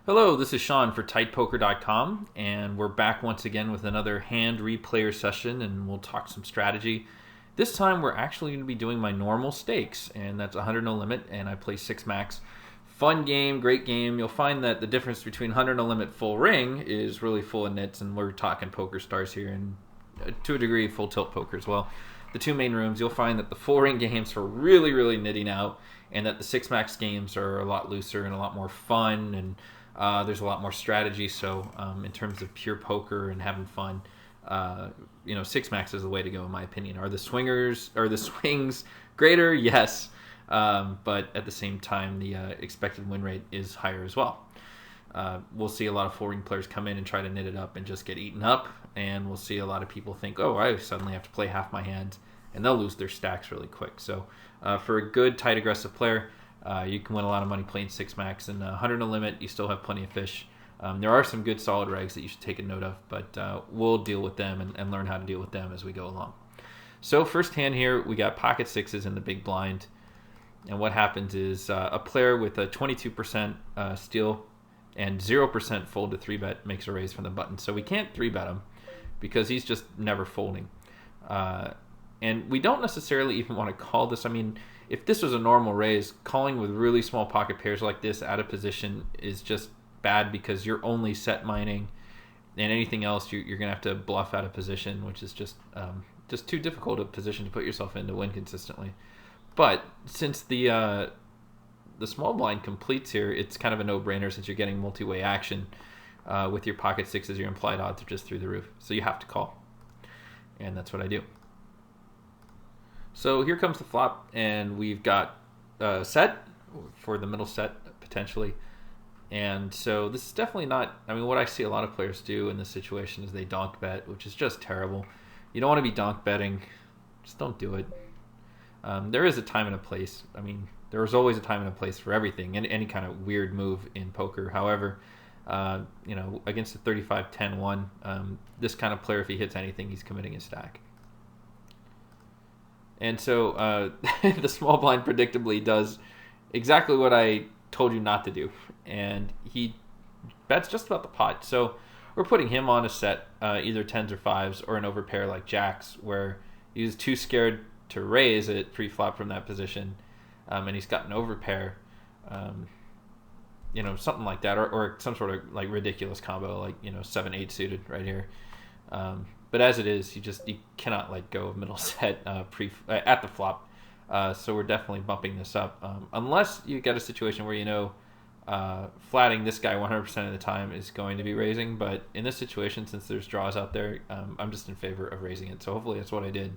Hello, this is Sean for TightPoker.com, and we're back once again with another hand replayer session, and we'll talk some strategy. This time we're actually going to be doing my normal stakes, and that's 100 no limit, and I play 6 max. Fun game, great game. You'll find that the difference between 100 no limit full ring is really full of nits, and we're talking poker stars here, and to a degree full tilt poker as well. The two main rooms, you'll find that the full ring games are really, really nitty now, and that the 6 max games are a lot looser and a lot more fun, and there's a lot more strategy. So in terms of pure poker and having fun, 6 max is the way to go in my opinion. Are the swings greater? Yes, but at the same time, the expected win rate is higher as well. We'll see a lot of full ring players come in and try to knit it up and just get eaten up, and we'll see a lot of people think, oh, I suddenly have to play half my hand, and they'll lose their stacks really quick. So for a good tight aggressive player, you can win a lot of money playing 6 max, and 100 no limit, you still have plenty of fish. There are some good solid regs that you should take a note of, but we'll deal with them and learn how to deal with them as we go along. So first hand here, we got pocket sixes in the big blind, and what happens is a player with a 22% steal and 0% fold to 3-bet makes a raise from the button. So we can't 3-bet him because he's just never folding. And we don't necessarily even want to call this. I mean, if this was a normal raise, calling with really small pocket pairs like this out of position is just bad because you're only set mining, and anything else you're going to have to bluff out of position, which is just too difficult a position to put yourself in to win consistently. But since the small blind completes here, it's kind of a no-brainer since you're getting multi-way action with your pocket sixes. Your implied odds are just through the roof, so you have to call, and that's what I do. So here comes the flop, and we've got a set for the middle set, potentially. And so this is definitely not, I mean, what I see a lot of players do in this situation is they donk bet, which is just terrible. You don't want to be donk betting. Just don't do it. There is a time and a place. I mean, there is always a time and a place for everything, and any kind of weird move in poker. However, against a 35-10-1, this kind of player, if he hits anything, he's committing his stack. And so the small blind predictably does exactly what I told you not to do. And he bets just about the pot. So we're putting him on a set, either 10s or 5s, or an overpair like jacks, where he's too scared to raise it pre-flop from that position. And he's got an overpair, something like that, or some sort of like ridiculous combo, like 7-8 suited right here. But as it is, you cannot let go of middle set at the flop. So we're definitely bumping this up, unless you get a situation where flatting this guy 100% of the time is going to be raising. But in this situation, since there's draws out there, I'm just in favor of raising it. So hopefully that's what I did.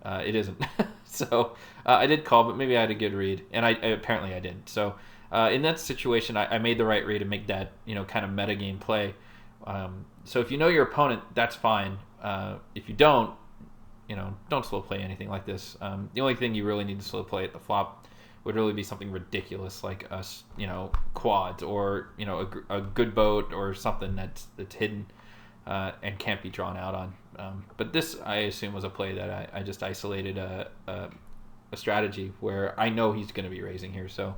It isn't. So I did call, but maybe I had a good read, and apparently I didn't. So in that situation, I made the right read to make that kind of meta game play. So if you know your opponent, that's fine. If you don't slow play anything like this. The only thing you really need to slow play at the flop would really be something ridiculous like us, quads, or a good boat or something that's hidden and can't be drawn out on. But this, I assume, was a play that I just isolated a strategy where I know he's going to be raising here. So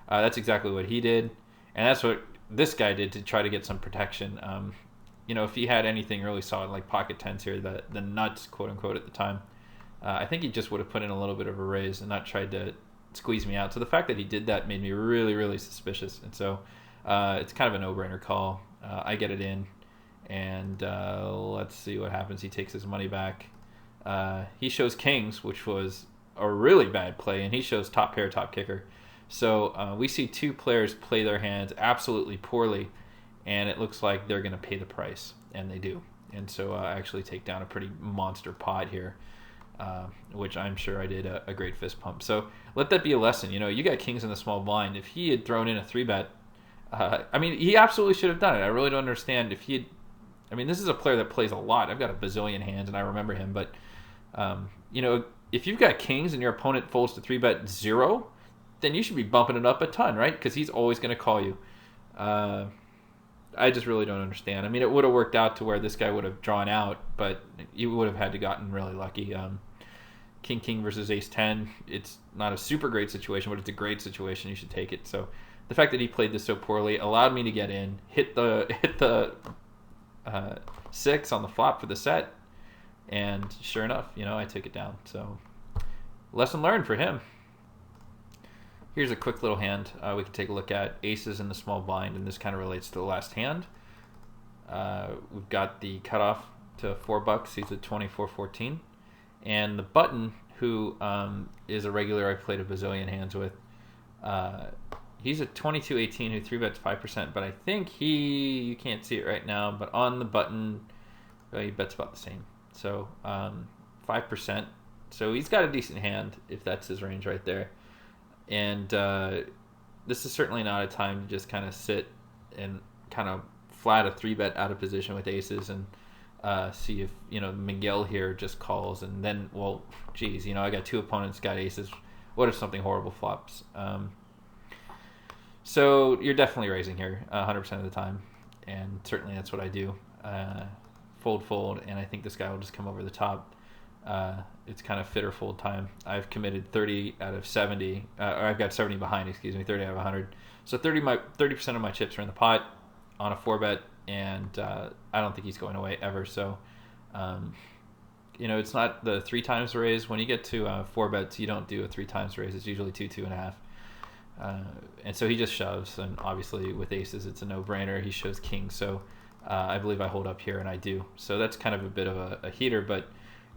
that's exactly what he did, and that's what this guy did to try to get some protection. If he had anything really solid like pocket tens here, the nuts, quote unquote, at the time, I think he just would have put in a little bit of a raise and not tried to squeeze me out. So the fact that he did that made me really, really suspicious. And so it's kind of a no-brainer call. I get it in, and let's see what happens. He takes his money back. He shows kings, which was a really bad play, and he shows top pair, top kicker. So we see two players play their hands absolutely poorly, and it looks like they're going to pay the price, and they do. And so I actually take down a pretty monster pot here, which I'm sure I did a great fist pump. So let that be a lesson. You got kings in the small blind. If he had thrown in a 3-bet, he absolutely should have done it. I really don't understand if he had. This is a player that plays a lot. I've got a bazillion hands, and I remember him. But, if you've got kings and your opponent folds to 3-bet 0, then you should be bumping it up a ton, right? Because he's always going to call you. I just really don't understand. It would have worked out to where this guy would have drawn out, but you would have had to gotten really lucky. King versus ace 10. It's not a super great situation, but it's a great situation. You should take it. So the fact that he played this so poorly allowed me to get in, hit the 6 on the flop for the set, and sure enough, I took it down. So lesson learned for him. Here's a quick little hand we can take a look at. Aces in the small blind, and this kind of relates to the last hand. We've got the cutoff to $4. He's at 24-14, and the button, who is a regular I played a bazillion hands with. He's at 22-18, who 3-bets 5%, but I think you can't see it right now, but on the button, he bets about the same. So 5%. So he's got a decent hand if that's his range right there. And this is certainly not a time to just kind of sit and kind of flat a 3-bet out of position with aces and see if, Miguel here just calls, and then, well, geez, I got 2 opponents got aces. What if something horrible flops? So you're definitely raising here 100% of the time, and certainly that's what I do. Fold, and I think this guy will just come over the top. It's kind of fit or fold time. I've committed 30 out of 70, or I've got 70 behind, 30 out of 100. So 30% of my chips are in the pot on a 4-bet, and I don't think he's going away ever. So, it's not the 3 times raise. When you get to 4-bets, you don't do a 3 times raise. It's usually 2.5. And so he just shoves, and obviously with aces, it's a no-brainer. He shows king, so I believe I hold up here, and I do. So that's kind of a bit of a heater, but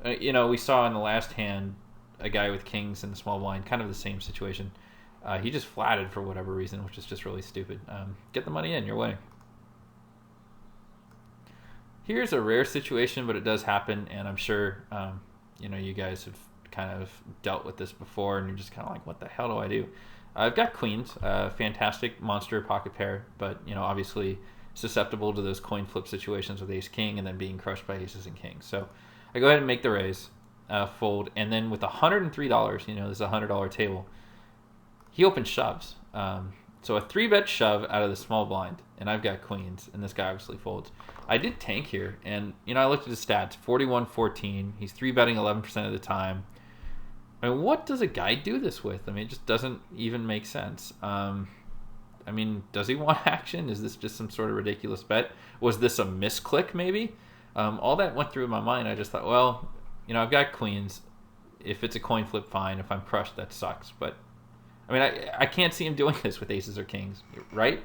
we saw in the last hand a guy with kings in the small blind, kind of the same situation. He just flatted for whatever reason, which is just really stupid. Get the money in, you're winning. Here's a rare situation, but it does happen, and I'm sure you guys have kind of dealt with this before, and you're just kind of like, what the hell do I do? I've got queens, fantastic monster pocket pair, but obviously susceptible to those coin flip situations with ace king and then being crushed by aces and kings. So I go ahead and make the raise, fold, and then with $103, this is a $100 table, he opens shoves. So a 3-bet shove out of the small blind, and I've got queens, and this guy obviously folds. I did tank here, and I looked at his stats, 41-14. He's 3-betting 11% of the time. I mean, what does a guy do this with? I mean, it just doesn't even make sense. Does he want action? Is this just some sort of ridiculous bet? Was this a misclick maybe? All that went through my mind. I just thought, well, I've got queens. If it's a coin flip, fine. If I'm crushed, that sucks. But I can't see him doing this with aces or kings, right?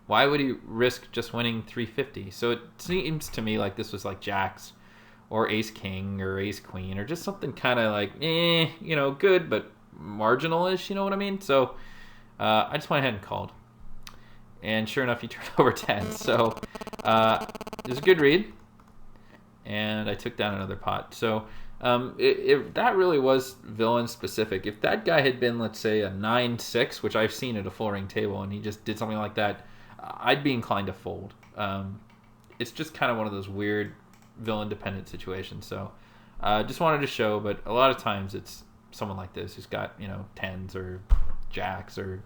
Why would he risk just winning 350? So it seems to me like this was like jacks or ace king or ace queen or just something kind of like, good, but marginal-ish, you know what I mean? So I just went ahead and called. And sure enough, he turned over 10. So it was a good read. And I took down another pot. So if that really was villain specific. If that guy had been, let's say, a 9-6, which I've seen at a full ring table, and he just did something like that, I'd be inclined to fold. It's just kind of one of those weird villain-dependent situations. So just wanted to show, but a lot of times it's someone like this who's got, 10s or jacks or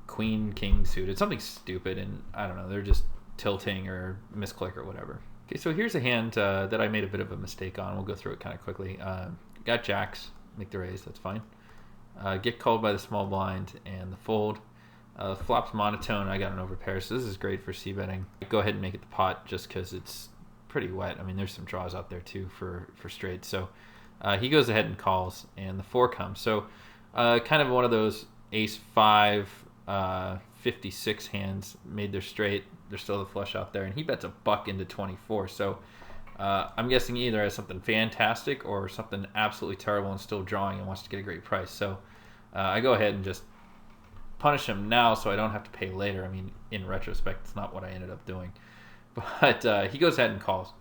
queen, king suited, something stupid, and I don't know, they're just tilting or misclick or whatever. Okay, so here's a hand that I made a bit of a mistake on. We'll go through it kind of quickly. Got jacks, make the raise, that's fine. Get called by the small blind and the fold. Flop's monotone, I got an overpair, so this is great for c-betting. Go ahead and make it the pot just because it's pretty wet. There's some draws out there too for straight. So he goes ahead and calls, and the 4 comes. So kind of one of those ace-5, 56 hands made their straight. There's still the flush out there, and he bets a buck into 24. So I'm guessing he either has something fantastic or something absolutely terrible and still drawing and wants to get a great price. So I go ahead and just punish him now so I don't have to pay later. In retrospect, it's not what I ended up doing. But he goes ahead and calls.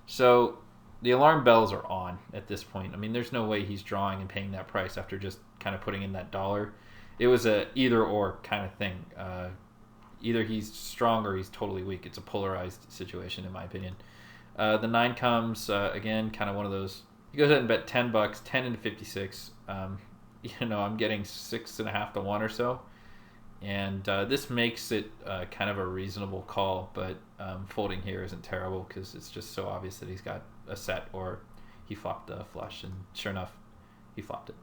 So the alarm bells are on at this point. There's no way he's drawing and paying that price after just kind of putting in that dollar. It was a either or kind of thing. Either he's strong or he's totally weak. It's a polarized situation, in my opinion. The 9 comes, again, kind of one of those. He goes ahead and bet $10, 10 into 56. I'm getting 6.5 to 1 or so. And this makes it kind of a reasonable call, but folding here isn't terrible because it's just so obvious that he's got a set or he flopped a flush, and sure enough, he flopped it.